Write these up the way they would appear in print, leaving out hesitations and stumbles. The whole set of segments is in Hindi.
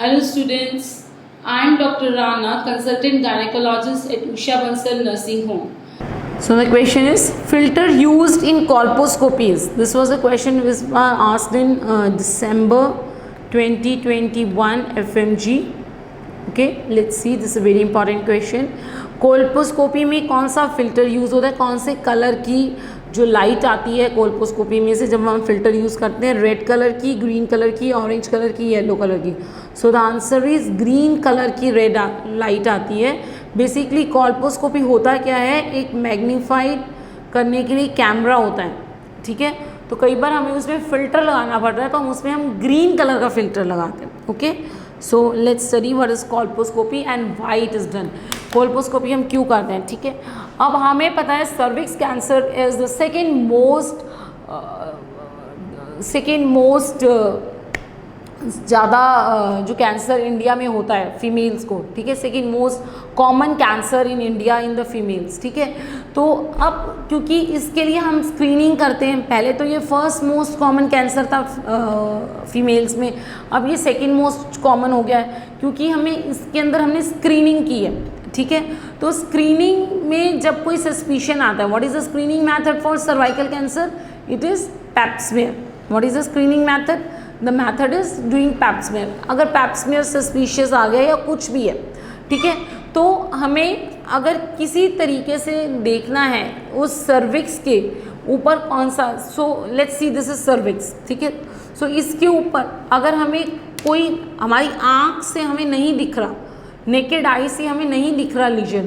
Hello students, I am Dr. Rana, consultant gynecologist at Usha Bansal Nursing Home. So the question is filter used in colposcopies. This was a question which was asked in December 2021 FMG. Okay, let's see, this is a very important question. Colposcopy में कौन सा फिल्टर यूज़ होता है, कौन से कलर की जो लाइट आती है कोल्पोस्कोपी में से जब हम फिल्टर यूज़ करते हैं, रेड कलर की, ग्रीन कलर की, ऑरेंज कलर की, येलो कलर की. सो the answer is green colour की रेड लाइट आती है. बेसिकली कोल्पोस्कोपी होता क्या है, एक मैग्नीफाइड करने के लिए कैमरा होता है. ठीक है, तो कई बार हमें उसमें फ़िल्टर लगाना पड़ता है, तो हम उसमें ग्रीन कलर का फ़िल्टर लगाते हैं. Okay, so let's study what is colposcopy and why it is done. Colposcopy हम क्यों करते हैं. ठीक है, अब हमें पता है cervix cancer is the second most ज़्यादा जो कैंसर इंडिया में होता है फीमेल्स को. ठीक है, second most common cancer in India in the females. ठीक है, तो अब क्योंकि इसके लिए हम स्क्रीनिंग करते हैं, पहले तो ये फर्स्ट मोस्ट कॉमन कैंसर था फीमेल्स में, अब ये सेकेंड मोस्ट कॉमन हो गया है क्योंकि हमें इसके अंदर हमने स्क्रीनिंग की है. ठीक है, तो स्क्रीनिंग में जब कोई सस्पिशन आता है, what is the screening method for cervical cancer, it is pap smear. What is the screening method, the method is doing pap smear. अगर पैप स्मीयर सस्पिशियस आ गया या कुछ भी है, ठीक है, तो हमें अगर किसी तरीके से देखना है उस सर्विक्स के ऊपर कौन सा, so let's see this is cervix. ठीक है, सो इसके ऊपर अगर हमें कोई हमारी आँख से हमें नहीं दिख रहा, नेकेड आई से हमें नहीं दिख रहा लीजन,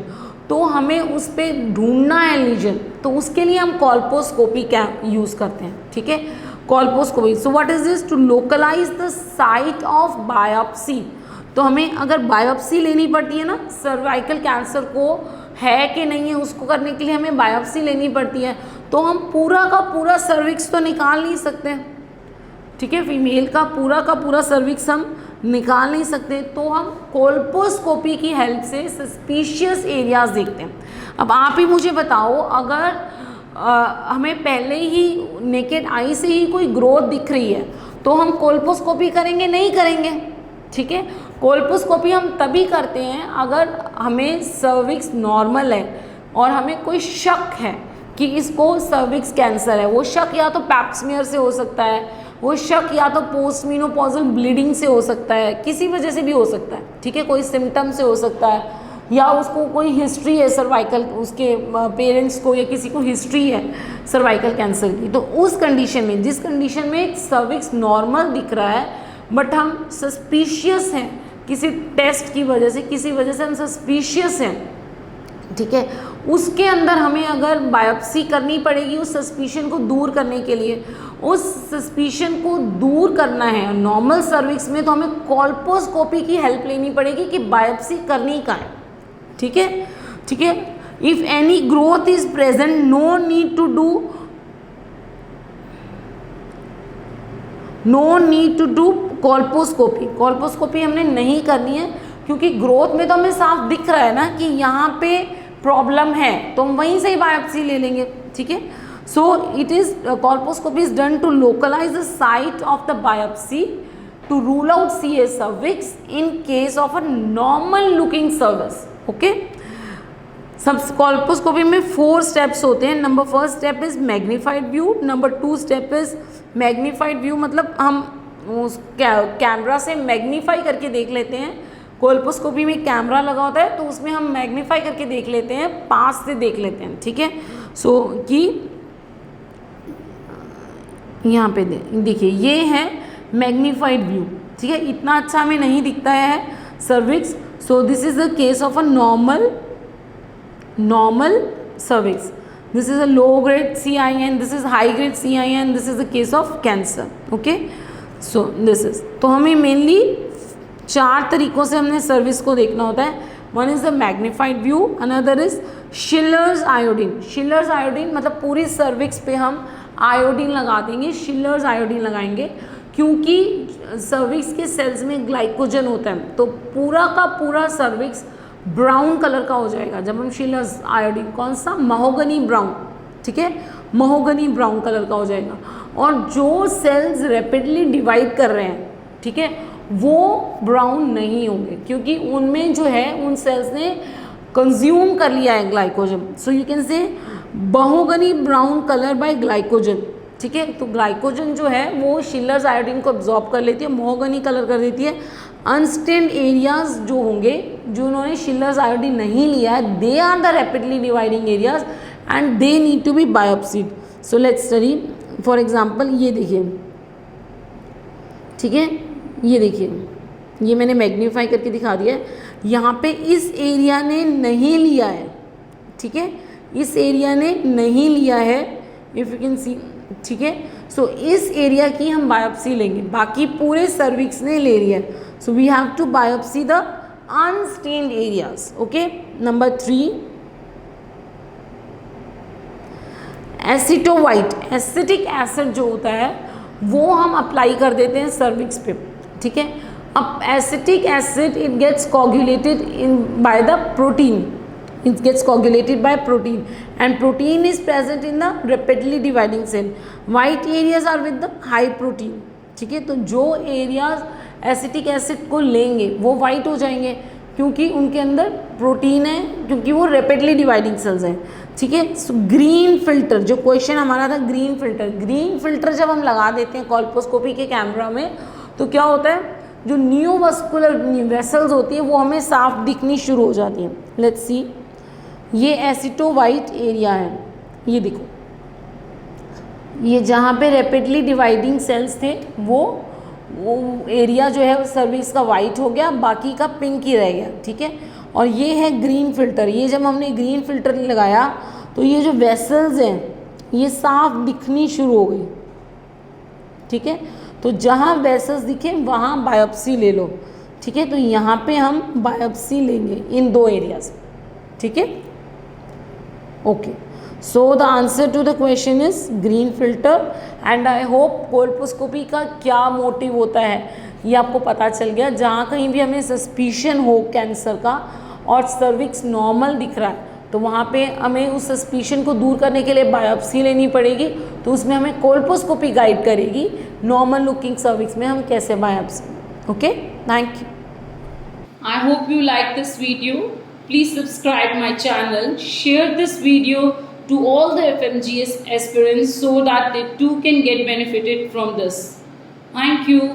तो हमें उस पर ढूंढना है लीजन, तो उसके लिए हम कोल्पोस्कोपी क्या यूज़ करते हैं. ठीक है, colposcopy. So what is this, to localise the site of biopsy. तो हमें अगर बायोप्सी लेनी पड़ती है ना, सर्वाइकल कैंसर को है कि नहीं है उसको करने के लिए हमें बायोप्सी लेनी पड़ती है, तो हम पूरा का पूरा सर्विक्स तो निकाल नहीं सकते. ठीक है, फीमेल का पूरा सर्विक्स हम निकाल नहीं सकते, तो हम कोल्पोस्कोपी की हेल्प से सस्पिशियस एरियाज देखते हैं. अब आप ही मुझे बताओ, अगर हमें पहले ही नेकेड आई से ही कोई ग्रोथ दिख रही है तो हम कोल्पोस्कोपी करेंगे, नहीं करेंगे. ठीक है, कोल्पोस्कोपी हम तभी करते हैं अगर हमें सर्विक्स नॉर्मल है और हमें कोई शक है कि इसको सर्विक्स कैंसर है. वो शक या तो पैप स्मीयर से हो सकता है, वो शक या तो पोस्टमेनोपॉजल ब्लीडिंग से हो सकता है, किसी वजह से भी हो सकता है. ठीक है, कोई सिम्टम से हो सकता है, या उसको कोई हिस्ट्री है सर्वाइकल, उसके पेरेंट्स को या किसी को हिस्ट्री है सर्वाइकल कैंसर की. तो उस कंडीशन में, जिस कंडीशन में सर्विक्स नॉर्मल दिख रहा है बट हम सस्पिशियस हैं किसी टेस्ट की वजह से, किसी वजह से हम सस्पिशियस हैं, ठीक है, उसके अंदर हमें अगर बायोप्सी करनी पड़ेगी उस सस्पिशन को दूर करने के लिए. उस सस्पिशन को दूर करना है नॉर्मल सर्विक्स में, तो हमें कोल्पोस्कोपी की हेल्प लेनी पड़ेगी कि बायोप्सी करनी का है. ठीक है, ठीक है. If any growth is present, no need to do colposcopy. Colposcopy हमने नहीं करनी है क्योंकि ग्रोथ में तो हमें साफ दिख रहा है ना कि यहाँ पे प्रॉब्लम है, तो हम वहीं से ही बायोप्सी ले लेंगे. ठीक है, so it is colposcopy is done to localise the site of the biopsy to rule out CA cervix in case of a normal looking service. Okay, सब कोल्पोस्कोपी में 4 स्टेप्स होते हैं. Number first step is magnified view. Number 2 step is magnified view, मतलब हम उस कैमरा से मैग्नीफाई करके देख लेते हैं. कोल्पोस्कोपी में कैमरा लगा होता है तो उसमें हम मैग्नीफाई करके देख लेते हैं, पास से देख लेते हैं. ठीक है, सो कि यहाँ पे देखिए ये है मैग्नीफाइड व्यू. ठीक है, इतना अच्छा हमें नहीं दिखता है cervix. So this is the case of a normal cervix. This is a low grade CIN, this is high grade CIN, this is the case of cancer. Okay, so this is, तो हमें मेनली 4 तरीक़ों से हमने सर्विस को देखना होता है. One is the magnified view, another is Schiller's iodine. Schiller's iodine मतलब पूरी सर्विक्स पे हम आयोडीन लगा देंगे, शिलर्स आयोडीन लगाएंगे क्योंकि सर्विक्स के सेल्स में ग्लाइकोजन होता है, तो पूरा का पूरा सर्विक्स ब्राउन कलर का हो जाएगा जब हम शिलर्स आयोडीन, कौन सा, महोगनी ब्राउन. ठीक है, महोगनी ब्राउन कलर का हो जाएगा. और जो सेल्स रैपिडली डिवाइड कर रहे हैं, ठीक है, वो ब्राउन नहीं होंगे, क्योंकि उनमें जो है उन सेल्स ने कंज्यूम कर लिया है glycogen. So you can say mahogany brown colour bye glycogen, ठीक है। तो ग्लाइकोजन जो है वो शिलर्स आयोडीन को एब्जॉर्ब कर लेती है, महोगनी कलर कर देती है। अनस्टेन्ड एरियाज जो होंगे, जो उन्होंने शिलर्स आयोडीन नहीं लिया है, they are the rapidly dividing areas and they need to be biopsied. So let's study for example, ये देखिए, ठीक है, ये देखिए, ये मैंने मैग्नीफाई करके दिखा दिया है। यहाँ पे इस एरिया ने नहीं लिया है, ठीक है, इस एरिया ने नहीं लिया है, इफ़ यू कैन सी, ठीक है। सो इस एरिया की हम बायोप्सी लेंगे, बाकी पूरे सर्विक्स ने ले लिया है। So we have to biopsy the unstained areas. Okay, number 3, acetowhite, acetic acid जो होता है वो हम अप्लाई कर देते हैं सर्विक्स पे, ठीक है। अब acetic acid it gets coagulated in by the protein, it gets coagulated by protein and protein is present in the rapidly dividing cell. White areas are with the high protein, ठीक है। तो जो एरियाज एसिटिक एसिड को लेंगे वो वाइट हो जाएंगे, क्योंकि उनके अंदर प्रोटीन है, क्योंकि वो रैपिडली डिवाइडिंग सेल्स हैं, ठीक है। सो ग्रीन फिल्टर, जो क्वेश्चन हमारा था ग्रीन फिल्टर, ग्रीन फिल्टर जब हम लगा देते हैं कॉल्पोस्कोपी के कैमरा में तो क्या होता है, जो न्यूमस्कुलर वेसल्स होती है वो हमें साफ दिखनी शुरू हो जाती हैं। लेट्स सी, ये एसिटोवाइट एरिया है, ये देखो, ये जहाँ पे रैपिडली डिवाइडिंग सेल्स थे वो एरिया जो है सर्विक्स का वाइट हो गया, बाकी का पिंक ही रह गया, ठीक है। और ये है ग्रीन फिल्टर, ये जब हमने ग्रीन फिल्टर लगाया तो ये जो वेसल्स हैं ये साफ दिखनी शुरू हो गई, ठीक है। तो जहाँ वेसल्स दिखे वहाँ बायोप्सी ले लो, ठीक है। तो यहाँ पे हम बायोप्सी लेंगे इन 2 एरियाज, ठीक है। Okay, so the answer to the question is green filter and I hope colposcopy का क्या मोटिव होता है ये आपको पता चल गया। जहाँ कहीं भी हमें सस्पिशन हो कैंसर का और सर्विक्स नॉर्मल दिख रहा है तो वहाँ पे हमें उस सस्पिशन को दूर करने के लिए बायोप्सी लेनी पड़ेगी, तो उसमें हमें कोल्पोस्कोपी गाइड करेगी नॉर्मल लुकिंग सर्विक्स में हम कैसे biopsy. Okay, thank you. I hope you like this video. Please subscribe my channel. Share this video to all the FMGS aspirants so that they too can get benefited from this. Thank you.